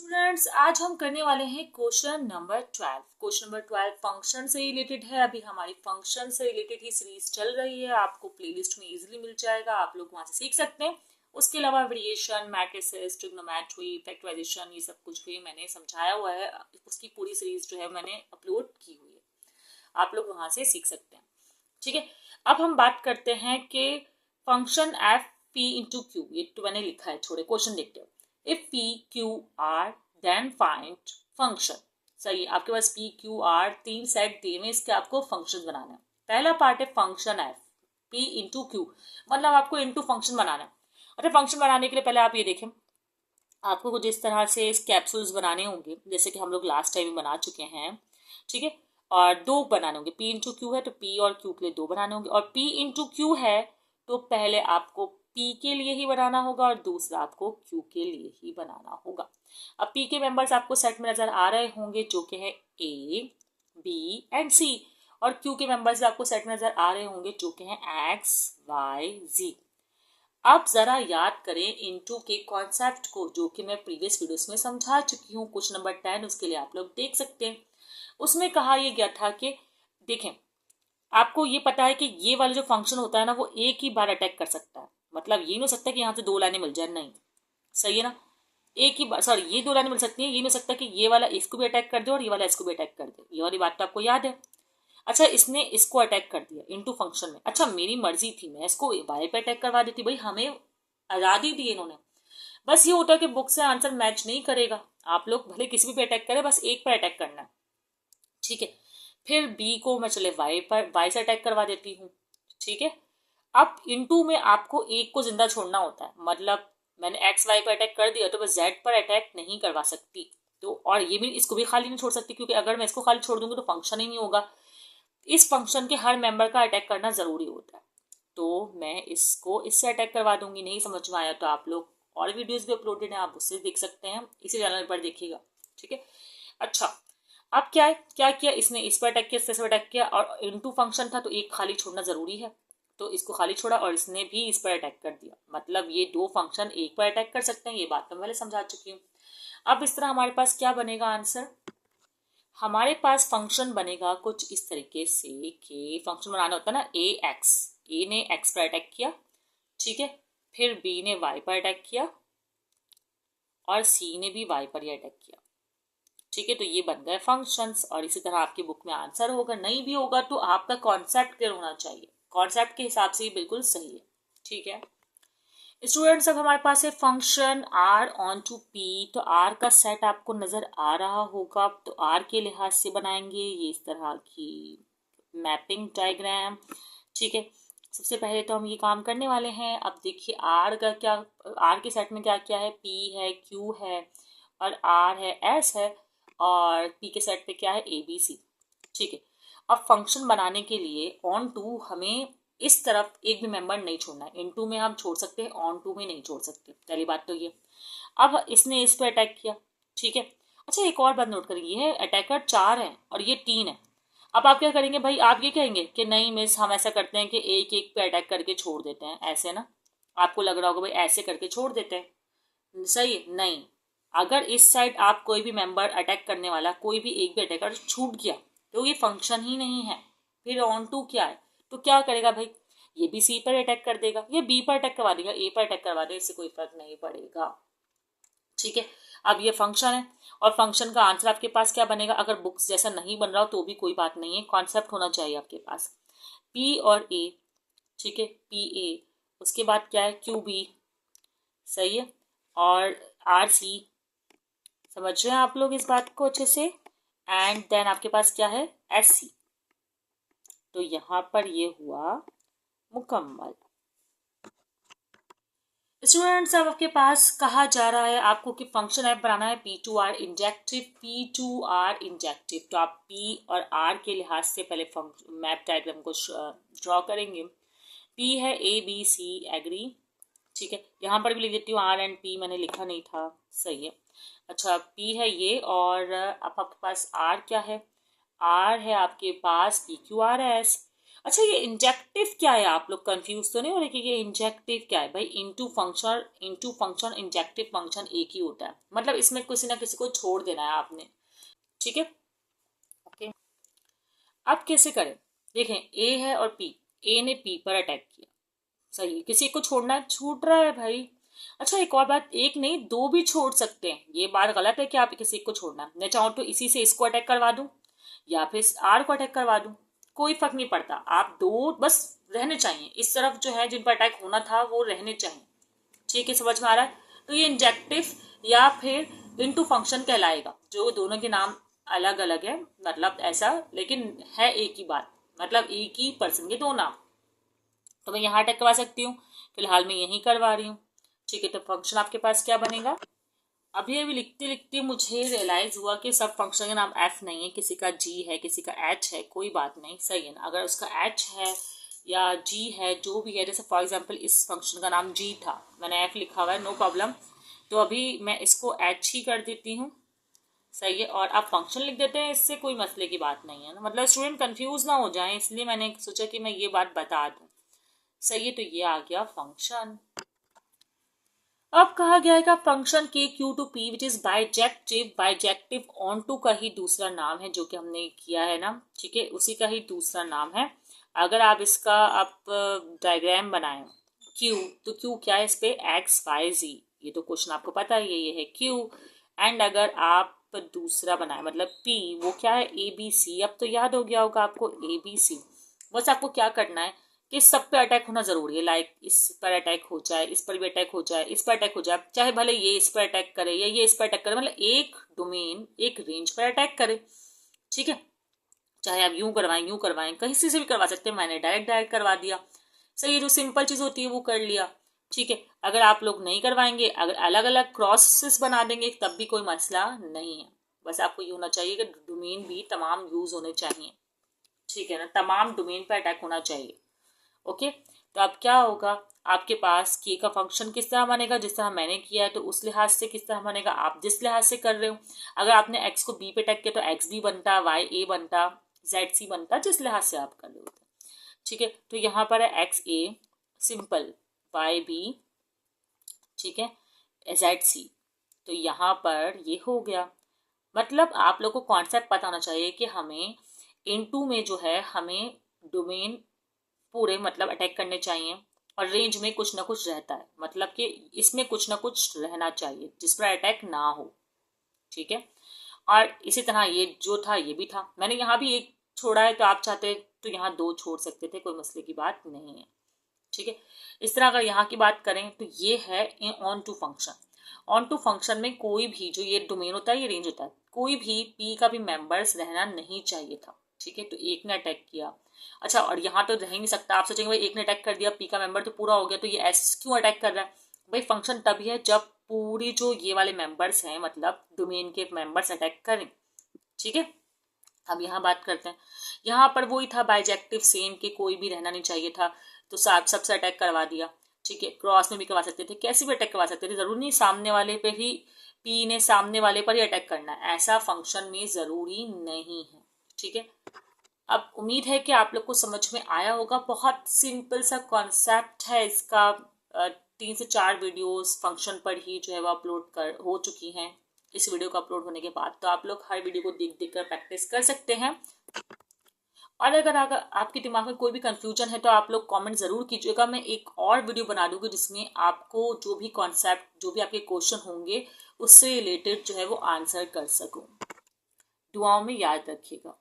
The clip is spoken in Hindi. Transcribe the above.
स्टूडेंट्स, आज हम करने वाले हैं question number 12। Question number 12 function से रिलेटेड है। अभी हमारी फंक्शन से रिलेटेड ही सीरीज चल रही है, आपको प्लेलिस्ट में इजीली मिल जाएगा, आप लोग वहां से सीख सकते हैं। उसके अलावा वेरिएशन, मैट्रिसेस, ट्रिग्नोमेट्री, फैक्टराइजेशन, ये सब कुछ भी मैंने समझाया हुआ है। उसकी पूरी सीरीज जो है मैंने अपलोड की हुई है, आप लोग वहां से सीख सकते हैं। ठीक है, अब हम बात करते हैं कि function F P into Q, ये तो मैंने लिखा है, छोड़े क्वेश्चन देखते हो। If P Q R then find function. सही, आपके पास पी क्यू आर तीन सेट दिए हुए, इसके आपको फंक्शन बनाना है। पहला पार्ट है function F P into Q, मतलब आपको इंटू फंक्शन बनाना है। अच्छा, फंक्शन बनाने के लिए पहले आप ये देखें, आपको कुछ इस तरह से कैप्सूल्स बनाने होंगे, जैसे कि हम लोग लास्ट टाइम बना चुके हैं। ठीक है, और दो बनाने होंगे। पी इंटू क्यू है तो पी और क्यू के लिए दो बनाने होंगे, और पी इंटू क्यू है तो पहले आपको पी के लिए ही बनाना होगा और दूसरा आपको क्यू के लिए ही बनाना होगा। अब पी के मेंबर्स आपको सेट में नजर आ रहे होंगे, जो कि है ए, बी एंड सी, और क्यू के मेंबर्स आपको सेट में नजर आ रहे होंगे, जो कि है एक्स, वाई, जी। अब जरा याद करें इनटू के कॉन्सेप्ट को, जो कि मैं प्रीवियस वीडियोस में समझा चुकी हूँ। क्वेश्चन नंबर 10 उसके लिए आप लोग देख सकते हैं। उसमें कहा यह गया था कि देखें, आपको ये पता है कि ये वाला जो फंक्शन होता है ना, वो एक ही बार अटैक कर सकता है। मतलब ये नहीं हो सकता कि यहाँ से दो लाइनें मिल जाए, नहीं। सही है ना, एक ही बार, सॉरी, ये दो लाइनें मिल सकती हैं। ये नहीं हो सकता कि ये वाला इसको भी अटैक कर दे और ये वाला इसको भी अटैक कर दे। ये वाली बात तो आपको याद है। अच्छा, इसने इसको अटैक कर दिया इनटू फंक्शन में। अच्छा, मेरी मर्जी थी, मैं इसको वाई पे अटैक करवा देती, भाई हमें आजादी दी इन्होंने। बस ये होता है कि बुक से आंसर मैच नहीं करेगा, आप लोग भले किसी भी पे अटैक करें, बस एक पर अटैक करना है। ठीक है, फिर बी को मैं चले वाई पर, वाई से अटैक करवा देती हूँ। ठीक है, अब इनटू में आपको एक को जिंदा छोड़ना होता है, मतलब मैंने एक्स वाई पर अटैक कर दिया तो मैं जेड पर अटैक नहीं करवा सकती। तो और ये भी, इसको भी खाली नहीं छोड़ सकती, क्योंकि अगर मैं इसको खाली छोड़ दूंगी तो फंक्शन ही नहीं होगा। इस फंक्शन के हर मेंबर का अटैक करना जरूरी होता है। तो मैं इसको इससे अटैक करवा दूंगी। नहीं समझ में आया तो आप लोग और वीडियोस भी अपलोडेड है, आप उससे देख सकते हैं, इसी चैनल पर देखिएगा। ठीक है, अच्छा, अब क्या है, क्या किया इसने, इस पर अटैक किया, इस पर अटैक किया, और इनटू फंक्शन था तो एक खाली छोड़ना जरूरी है, तो इसको खाली छोड़ा और इसने भी इस पर अटैक कर दिया। मतलब ये दो फंक्शन एक पर अटैक कर सकते हैं, ये बात मैं पहले समझा चुकी हूँ। अब इस तरह हमारे पास क्या बनेगा आंसर, हमारे पास फंक्शन बनेगा कुछ इस तरीके से कि फंक्शन बनाना होता है ना, ए एक्स, ए ने एक्स पर अटैक किया, ठीक है, फिर बी ने वाई पर अटैक किया और सी ने भी वाई पर ही अटैक किया। ठीक है, तो ये बन गए फंक्शंस, और इसी तरह आपकी बुक में आंसर होगा। नहीं भी होगा तो आपका कॉन्सेप्ट क्लियर होना चाहिए, कॉन्सेप्ट के हिसाब से ही बिल्कुल सही है। ठीक है स्टूडेंट्स, अब हमारे पास है function R onto P. तो आर का सेट आपको नजर आ रहा होगा, तो आर के लिहाज से बनाएंगे ये इस तरह की मैपिंग डायग्राम। ठीक है, सबसे पहले तो हम ये काम करने वाले हैं। अब देखिए आर का क्या, आर के सेट में क्या क्या है, पी है, क्यू है, और आर है, एस है, और पी के सेट पे क्या है, ए बी सी। ठीक है, अब फंक्शन बनाने के लिए ऑन टू हमें इस तरफ एक भी मेंबर नहीं छोड़ना है। इन टू में हम छोड़ सकते हैं, ऑन टू में नहीं छोड़ सकते, पहली बात तो ये। अब इसने इस पर अटैक किया। ठीक है, अच्छा एक और बात नोट करिए, ये अटैकर 4 है और ये 3 है। अब आप क्या करेंगे भाई, आप ये कहेंगे कि नहीं मिस, हम ऐसा करते हैं कि एक एक पे अटैक करके छोड़ देते हैं, ऐसे ना। आपको लग रहा होगा भाई ऐसे करके छोड़ देते हैं, सही नहीं। अगर इस साइड आप कोई भी मेंबर अटैक करने वाला, कोई भी एक भी अटैकर छूट गया तो ये फंक्शन ही नहीं है। फिर ऑन टू क्या है, तो क्या करेगा भाई, ये भी सी पर अटैक कर देगा, ये बी पर अटैक करवा देगा, ए पर अटैक करवा देगा, इससे कोई फर्क नहीं पड़ेगा। ठीक है, अब ये फंक्शन है और फंक्शन का आंसर आपके पास क्या बनेगा। अगर बुक्स जैसा नहीं बन रहा हो तो भी कोई बात नहीं है, कॉन्सेप्ट होना चाहिए आपके पास। पी और ए, ठीक है, पी ए, उसके बाद क्या है, क्यू बी, सही है, और आर सी। समझ रहे हैं आप लोग इस बात को अच्छे से। एंड देन आपके पास क्या है, एस सी। तो यहां पर ये हुआ मुकम्मल। स्टूडेंट्स, अब आपके पास कहा जा रहा है आपको कि फंक्शन ऐप बनाना है P to R injective, P to R injective. तो आप पी और आर के लिहाज से पहले मैप डायग्राम को ड्रॉ करेंगे। पी है ए बी सी एग्री, ठीक है, यहाँ पर भी लिख देती हूँ आर एंड पी, मैंने लिखा नहीं था, सही है। अच्छा, पी है ये, और अब आपके पास आर क्या है, आर है आपके पास पी क्यू आर एस। अच्छा ये इंजेक्टिव क्या है, आप लोग कंफ्यूज तो नहीं हो रहे कि ये इंजेक्टिव क्या है भाई? इनटू फंक्शन इंजेक्टिव फंक्शन एक ही होता है, मतलब इसमें किसी ना किसी को छोड़ देना है आपने, ठीक है। ओके, अब कैसे करें? देखें, ए है और पी, ए ने पी पर अटैक किया, सही है, किसी को छोड़ना है, छूट रहा है भाई। अच्छा एक और बात, एक नहीं दो भी छोड़ सकते हैं, ये बात गलत है कि आप किसी को छोड़ना है। मैं चाहूँ तो इसी से इसको अटैक करवा दूं या फिर आर को अटैक करवा दूं, कोई फर्क नहीं पड़ता, आप दो बस रहने चाहिए, इस तरफ जो है जिन पर अटैक होना था वो रहने चाहिए, ठीक है, समझ में आ रहा है? तो ये इंजेक्टिव या फिर इनटू फंक्शन कहलाएगा, जो दोनों के नाम अलग अलग है, मतलब ऐसा, लेकिन है एक ही बात, मतलब एक ही पर्सन के दो नाम। तो मैं यहाँ अटैक करवा सकती हूँ, फिलहाल मैं यही करवा रही हूँ, ठीक है। तो फंक्शन आपके पास क्या बनेगा? अभी लिखते लिखते मुझे रियलाइज हुआ कि सब फंक्शन का नाम एफ नहीं है, किसी का जी है, किसी का एच है, कोई बात नहीं, सही है ना। अगर उसका एच है या जी है, जो भी है, जैसे फॉर एग्जांपल इस फंक्शन का नाम जी था, मैंने एफ लिखा हुआ है, नो प्रॉब्लम, तो अभी मैं इसको एच ही कर देती हूँ, सही है। और आप फंक्शन लिख देते हैं, इससे कोई मसले की बात नहीं है ना, मतलब स्टूडेंट कंफ्यूज ना हो जाए, इसलिए मैंने सोचा कि मैं ये बात बता दूँ, सही है। तो ये आ गया फंक्शन। अब कहा गया है का फंक्शन के Q to P which is bijective onto का ही दूसरा नाम है, जो कि हमने किया है ना, ठीक है, उसी का ही दूसरा नाम है। अगर आप इसका आप डायग्राम बनाएं क्यू, तो क्यू क्या है, इस पे एक्स वाई जी, ये तो क्वेश्चन आपको पता ही है, ये है क्यू। एंड अगर आप दूसरा बनाए मतलब पी, वो क्या है, ए बी सी, अब तो याद हो गया होगा आपको ए बी सी। बस आपको क्या करना है कि सब पे अटैक होना जरूरी है, लाइक इस पर अटैक हो जाए, इस पर भी अटैक हो जाए, इस पर अटैक हो जाए, चाहे भले ये इस पर अटैक करे या ये इस पर अटैक करे, मतलब एक डोमेन एक रेंज पर अटैक करे, ठीक है। चाहे आप यूं करवाएं, कहीं से भी करवा सकते हैं, मैंने डायरेक्ट करवा दिया, सही है, जो सिंपल चीज होती है वो कर लिया, ठीक है। अगर आप लोग नहीं करवाएंगे, अगर अलग अलग क्रॉसेस बना देंगे तब भी कोई मसला नहीं है, बस आपको ये होना चाहिए कि डोमेन भी तमाम यूज होने चाहिए, ठीक है ना, तमाम डोमेन पर अटैक होना चाहिए। ओके, तो अब क्या होगा, आपके पास के का फंक्शन किस तरह बनेगा, जिस तरह मैंने किया है, तो उस लिहाज से किस तरह बनेगा, आप जिस लिहाज से कर रहे हो। अगर आपने एक्स को बी पे अटैक किया तो एक्स बी बनता, वाई ए बनता, जेड सी बनता, जिस लिहाज से आप कर रहे होते, ठीक है। तो यहाँ पर है X A simple, Y B, ठीक है, जेड सी, तो यहाँ पर ये हो गया। मतलब आप लोग को कॉन्सेप्ट पता होना चाहिए कि हमें इनटू में जो है हमें डोमेन पूरे मतलब अटैक करने चाहिए, और रेंज में कुछ ना कुछ रहता है, मतलब कि इसमें कुछ ना कुछ रहना चाहिए जिस पर अटैक ना हो, ठीक है। और इसी तरह ये जो था ये भी था, मैंने यहाँ भी एक छोड़ा है, तो आप चाहते तो यहाँ दो छोड़ सकते थे, कोई मसले की बात नहीं है, ठीक है। इस तरह अगर यहाँ की बात करें तो ये है onto function. Onto function में कोई भी जो ये डोमेन होता है, ये रेंज होता है, कोई भी पी का भी मेंबर्स रहना नहीं चाहिए था, ठीक है। तो एक ने अटैक किया, अच्छा, और यहाँ तो रह ही नहीं सकता, आप सोचेंगे भाई एक ने अटैक कर दिया, पी का मेंबर तो पूरा हो गया, तो ये एस क्यों अटैक कर रहा है? भाई फंक्शन तभी है जब पूरी जो ये वाले मेंबर्स हैं, मतलब डोमेन के मेंबर्स अटैक करें, ठीक है। अब यहाँ बात करते हैं, यहाँ पर वही था बाइजेक्टिव सेम के कोई भी रहना नहीं चाहिए था, तो साथ सबसे अटैक करवा दिया, ठीक है। क्रॉस में भी करवा सकते थे, कैसे भी अटैक करवा सकते थे, जरूरी नहीं सामने वाले पे ही, पी ने सामने वाले पर ही अटैक करना है, ऐसा फंक्शन में जरूरी नहीं है, ठीक है। अब उम्मीद है कि आप लोग को समझ में आया होगा, बहुत सिंपल सा कॉन्सेप्ट है इसका। 3 से 4 वीडियोस फंक्शन पर ही जो है वो अपलोड कर हो चुकी हैं इस वीडियो को अपलोड होने के बाद, तो आप लोग हर वीडियो को देख देख कर प्रैक्टिस कर सकते हैं। और अगर आपके दिमाग में कोई भी कंफ्यूजन है तो आप लोग कमेंट जरूर कीजिएगा, मैं एक और वीडियो बना दूंगी जिसमें आपको जो भी कॉन्सेप्ट, जो भी आपके क्वेश्चन होंगे उससे रिलेटेड जो है वो आंसर कर सकूं। दुआओं में याद रखिएगा।